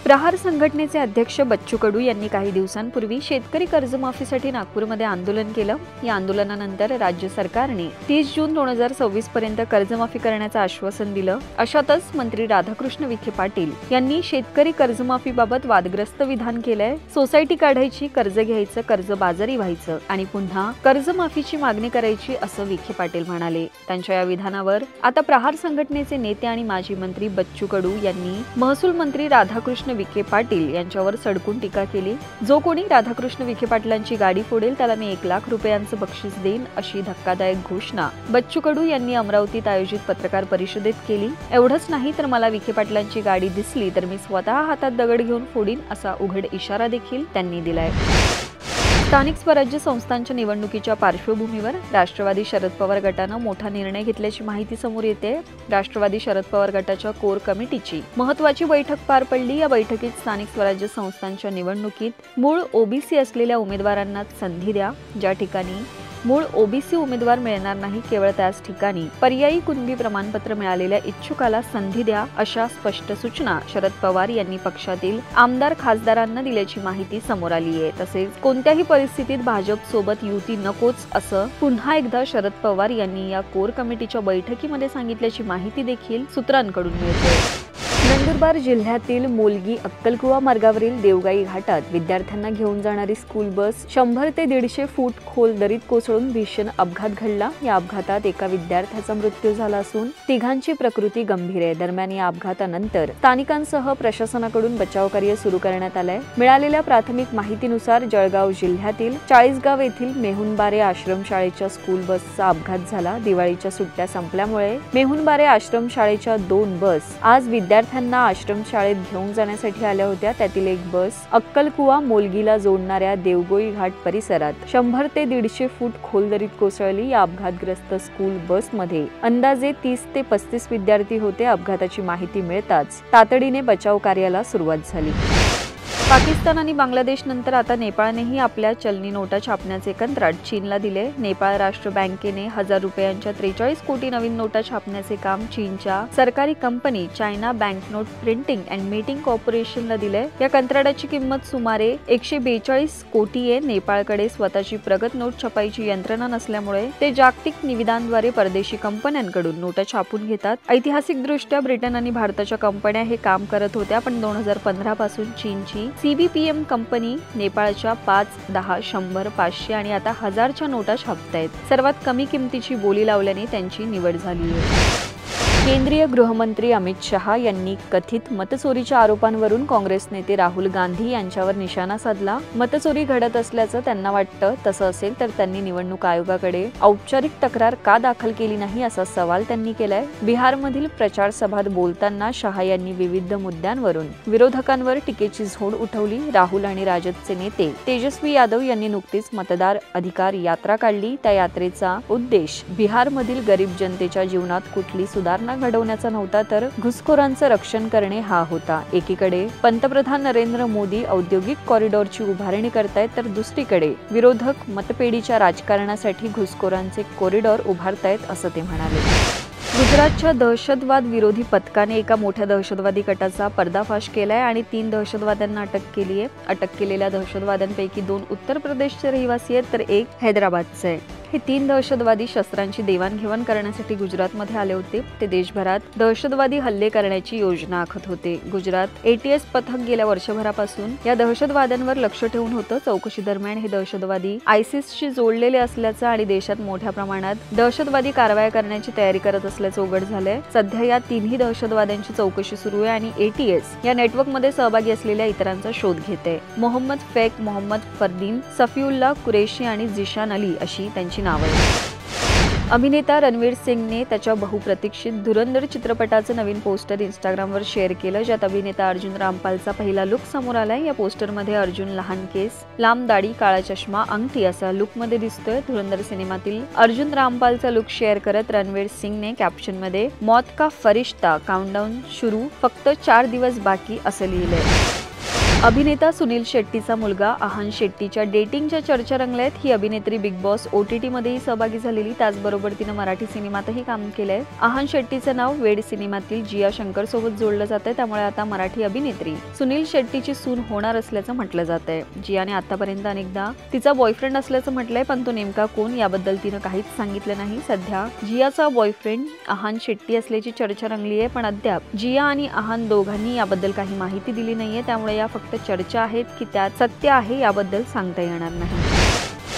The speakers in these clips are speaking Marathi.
प्रहार संघटनेचे अध्यक्ष बच्चू कडू यांनी काही दिवसांपूर्वी शेतकरी कर्जमाफीसाठी नागपूरमध्ये आंदोलन केलं। या आंदोलनानंतर राज्य सरकारने 30 जून 2026 पर्यंत कर्जमाफी करण्याचं आश्वासन दिलं। अशातच मंत्री राधाकृष्ण विखे पाटील यांनी शेतकरी कर्जमाफीबाबत वादग्रस्त विधान केलंय। सोसायटी काढायची, कर्ज घ्यायचं, कर्जबाजारी व्हायचं आणि पुन्हा कर्जमाफीची मागणी करायची असं विखे पाटील म्हणाले। त्यांच्या या विधानावर आता प्रहार संघटनेचे नेते आणि माजी मंत्री बच्चू कडू यांनी महसूल मंत्री राधाकृष्ण विखे पाटील यांच्यावर सडकून टीका केली। जो कोणी राधाकृष्ण विखे पाटलांची गाडी फोडेल त्याला मी 1 लाख रुपयांचं बक्षीस देईन अशी धक्कादायक घोषणा बच्चू कडू यांनी अमरावतीत आयोजित पत्रकार परिषदेत केली। एवढंच नाही तर मला विखे पाटलांची गाडी दिसली तर मी स्वतः हातात दगड घेऊन फोडीन असा उघड इशारा देखील त्यांनी दिलाय। स्थानिक स्वराज्य संस्थांच्या निवडणुकीच्या पार्श्वभूमीवर राष्ट्रवादी शरद पवार गटानं मोठा निर्णय घेतल्याची माहिती समोर येते। राष्ट्रवादी शरद पवार गटाच्या कोर कमिटीची महत्त्वाची बैठक पार पडली। या बैठकीत स्थानिक स्वराज्य संस्थांच्या निवडणुकीत मूळ ओबीसी असलेल्या उमेदवारांना संधी द्या। ज्या ठिकाणी मूळ ओबीसी उमेदवार मिळणार नाही केवळ त्याच ठिकाणी पर्यायी कुणबी प्रमाणपत्र मिळालेल्या इच्छुकाला संधी द्या अशा स्पष्ट सूचना शरद पवार यांनी पक्षातील आमदार खासदारांना दिल्याची माहिती समोर आली आहे। तसेच कोणत्याही परिस्थितीत भाजप सोबत युती नकोच असं पुन्हा एकदा शरद पवार यांनी या कोर कमिटीच्या बैठकीमध्ये सांगितल्याची माहिती देखील सूत्रांकडून मिळते। नंदुरबार जिल्ह्यातील मोलगी अक्कलकुवा मार्गावरील देवगाई घाटात विद्यार्थ्यांना घेऊन जाणारी स्कूल बस 100 ते 150 फूट खोल दरीत कोसळून भीषण अपघात घडला। या अपघातात एका विद्यार्थ्याचा मृत्यू झाला असून तिघांची प्रकृती गंभीर आहे। दरम्यान या अपघातानंतर स्थानिकांसह प्रशासनाकडून बचाव कार्य सुरू करण्यात आलंय। मिळालेल्या प्राथमिक माहितीनुसार जळगाव जिल्ह्यातील चाळीसगाव येथील मेहुणबारे आश्रमशाळेच्या स्कूल बसचा अपघात झाला। दिवाळीच्या सुट्ट्या संपल्यामुळे मेहुणबारे आश्रमशाळेच्या 2 बस आज विद्यार्थ्यांना आश्रमशाळेत घेऊन जाण्यासाठी आल्या होत्या। त्यातील एक बस अक्कलकुवा मोलगीला जोडणाऱ्या देवगोई घाट परिसरात 100 ते 150 फूट खोल दरीत कोसळली। या अपघातग्रस्त स्कूल बसमध्ये अंदाजे 30 ते 35 विद्यार्थी होते। अपघाताची माहिती मिळताच तातडीने बचाव कार्याला सुरुवात झाली। पाकिस्तान आणि बांगलादेश नंतर आता नेपाळनेही आपल्या चलनी नोटा छापण्याचे कंत्राट चीनला दिले। नेपाळ राष्ट्र बँकेने 1000 रुपयांच्या 43 कोटी नवीन नोटा छापण्याचे काम चीनच्या सरकारी कंपनी China banknote printing and minting कॉर्पोरेशनला दिले। या कंत्राटाची किंमत सुमारे 142 कोटी आहे। नेपाळकडे स्वतःची प्रगत नोट छापायची यंत्रणा नसल्यामुळे ते जागतिक निविदांद्वारे परदेशी कंपन्यांकडून नोटा छापून घेतात। ऐतिहासिकदृष्ट्या ब्रिटन आणि भारताच्या कंपन्या हे काम करत होत्या, पण 2015 पासून चीनची CBPM कंपनी नेपाळच्या 5, 10, 100, 500 आणि आता 1000च्या नोटा छापतायत। सर्वात कमी किमतीची बोली लावल्याने त्यांची निवड झाली आहे। केंद्रीय गृहमंत्री अमित शहा यांनी कथित मतचोरीच्या आरोपांवरून काँग्रेस नेते राहुल गांधी यांच्यावर निशाणा साधला। मतचोरी घडत असल्याचं त्यांना वाटतं, तसं असेल तर त्यांनी निवडणूक आयोगाकडे औपचारिक तक्रार का दाखल केली नाही असा सवाल त्यांनी केलाय। बिहारमधील प्रचार सभात बोलताना शहा यांनी विविध मुद्द्यांवरून विरोधकांवर टीकेची झोड उठवली। राहुल आणि राजदचे नेते तेजस्वी यादव यांनी नुकतीच मतदार अधिकार यात्रा काढली। त्या यात्रेचा उद्देश बिहारमधील गरीब जनतेच्या जीवनात कुठली सुधारणा घडवण्याचा नव्हता, तर घुसखोरांचं रक्षण करणे हा होता। एकीकडे पंतप्रधान नरेंद्र मोदी औद्योगिक कॉरिडॉरची उभारणी करतायत, तर दुसरीकडे विरोधक मतपेढीच्या राजकारणासाठी घुसखोरांचे कॉरिडॉर उभारतायत असं ते म्हणाले। गुजरातच्या दहशतवाद विरोधी पथकाने एका मोठ्या दहशतवादी गटाचा पर्दाफाश केलाय आणि 3 दहशतवाद्यांना अटक केली आहे। अटक केलेल्या दहशतवाद्यांपैकी 2 उत्तर प्रदेशचे रहिवासी आहेत, तर 1 हैदराबादचे आहे। हे 3 दहशतवादी शस्त्रांची देवाणघेवाण करण्यासाठी गुजरातमध्ये आले होते। ते देशभरात दहशतवादी हल्ले करण्याची योजना आखत होते। गुजरात ATS पथक गेल्या वर्षभरापासून या दहशतवाद्यांवर लक्ष ठेवून होतं। चौकशी दरम्यान हे दहशतवादी ISISशी जोडलेले असल्याचं आणि देशात मोठ्या प्रमाणात दहशतवादी कारवाया करण्याची तयारी करत असल्याचं उघड झालंय। सध्या या 3ही दहशतवाद्यांची चौकशी सुरू आहे आणि ATS या नेटवर्कमध्ये सहभागी असलेल्या इतरांचा शोध घेते। मोहम्मद फैक, मोहम्मद फरदीन, सफीउल्लाह कुरेशी आणि जिशान अली अशी त्यांची नाव आहे। अभिनेता रणवीर सिंगने त्याच्या बहुप्रतीक्षित धुरंधर चित्रपटाचं नवीन पोस्टर इंस्टाग्रामवर शेअर केलं, ज्यात अभिनेता अर्जुन रामपालचा पहिला लुक समोर आलाय। या पोस्टरमध्ये अर्जुन लहान केस, लांब दाढी, काळा चष्मा, अंगठी असा लुकमध्ये दिसतोय। धुरंधर सिनेमातील अर्जुन रामपालचा लुक शेअर करत रणवीर सिंगने कॅप्शनमध्ये मौत का फरिश्ता, काउंटडाऊन सुरू, फक्त 4 दिवस बाकी असं लिहिलंय। अभिनेता सुनील शेट्टीचा मुलगा आहान शेट्टीच्या डेटिंगच्या चर्चा रंगल्यात। ही अभिनेत्री बिग बॉस OTT मध्येही सहभागी झालेली, त्याचबरोबर तिनं मराठी सिनेमातही काम केलंय। आहान शेट्टीचं नाव वेड सिनेमातील जिया शंकर सोबत जोडलं जातंय, त्यामुळे आता मराठी अभिनेत्री सुनील शेट्टीची सून होणार असल्याचं म्हटलं जातंय। जियाने आतापर्यंत अनेकदा तिचा बॉयफ्रेंड असल्याचं म्हटलंय, पण तो नेमका कोण याबद्दल तिनं काहीच सांगितलं नाही। सध्या जियाचा बॉयफ्रेंड आहान शेट्टी असल्याची चर्चा रंगली आहे, पण अद्याप जिया आणि आहान दोघांनी याबद्दल काही माहिती दिली नाहीये, त्यामुळे या फक्त चर्चा आहेत की त्यात सत्य आहे याबद्दल सांगता येणार नाही।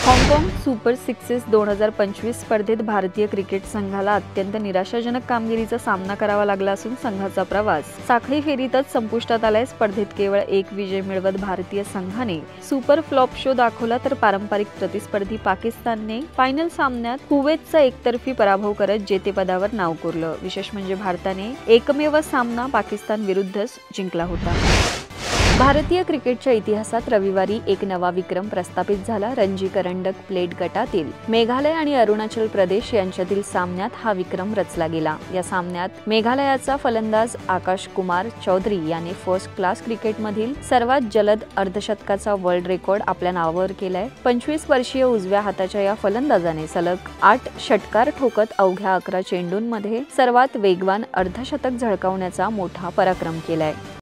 हाँगकाँग सुपर सिक्सेस 2025 स्पर्धेत भारतीय क्रिकेट संघाला अत्यंत निराशाजनक कामगिरीचा सामना करावा लागला असून संघाचा प्रवास साखळी फेरीतच संपुष्टात आलाय। स्पर्धेत केवळ एक विजय मिळवत भारतीय संघाने सुपर फ्लॉप शो दाखवला, तर पारंपरिक प्रतिस्पर्धी पाकिस्तानने फायनल सामन्यात कुवेतचा एकतर्फी पराभव करत जेतेपदावर नाव कोरलं। विशेष म्हणजे भारताने एकमेव सामना पाकिस्तान विरुद्धच जिंकला होता। भारतीय क्रिकेटच्या इतिहासात रविवारी एक नवा विक्रम प्रस्थापित झाला। रणजी करंडक प्लेट गटातील मेघालय आणि अरुणाचल प्रदेश यांच्यातील सामन्यात हा विक्रम रचला गेला। या सामन्यात मेघालयाचा फलंदाज आकाश कुमार चौधरी याने फर्स्ट क्लास क्रिकेटमधील सर्वात जलद अर्धशतकाचा वर्ल्ड रेकॉर्ड आपल्या नावावर केलाय। 25 वर्षीय उजव्या हाताच्या या फलंदाजाने सलग 8 षटकार ठोकत अवघ्या 11 चेंडूंमध्ये सर्वात वेगवान अर्धशतक झळकावण्याचा मोठा पराक्रम केलाय।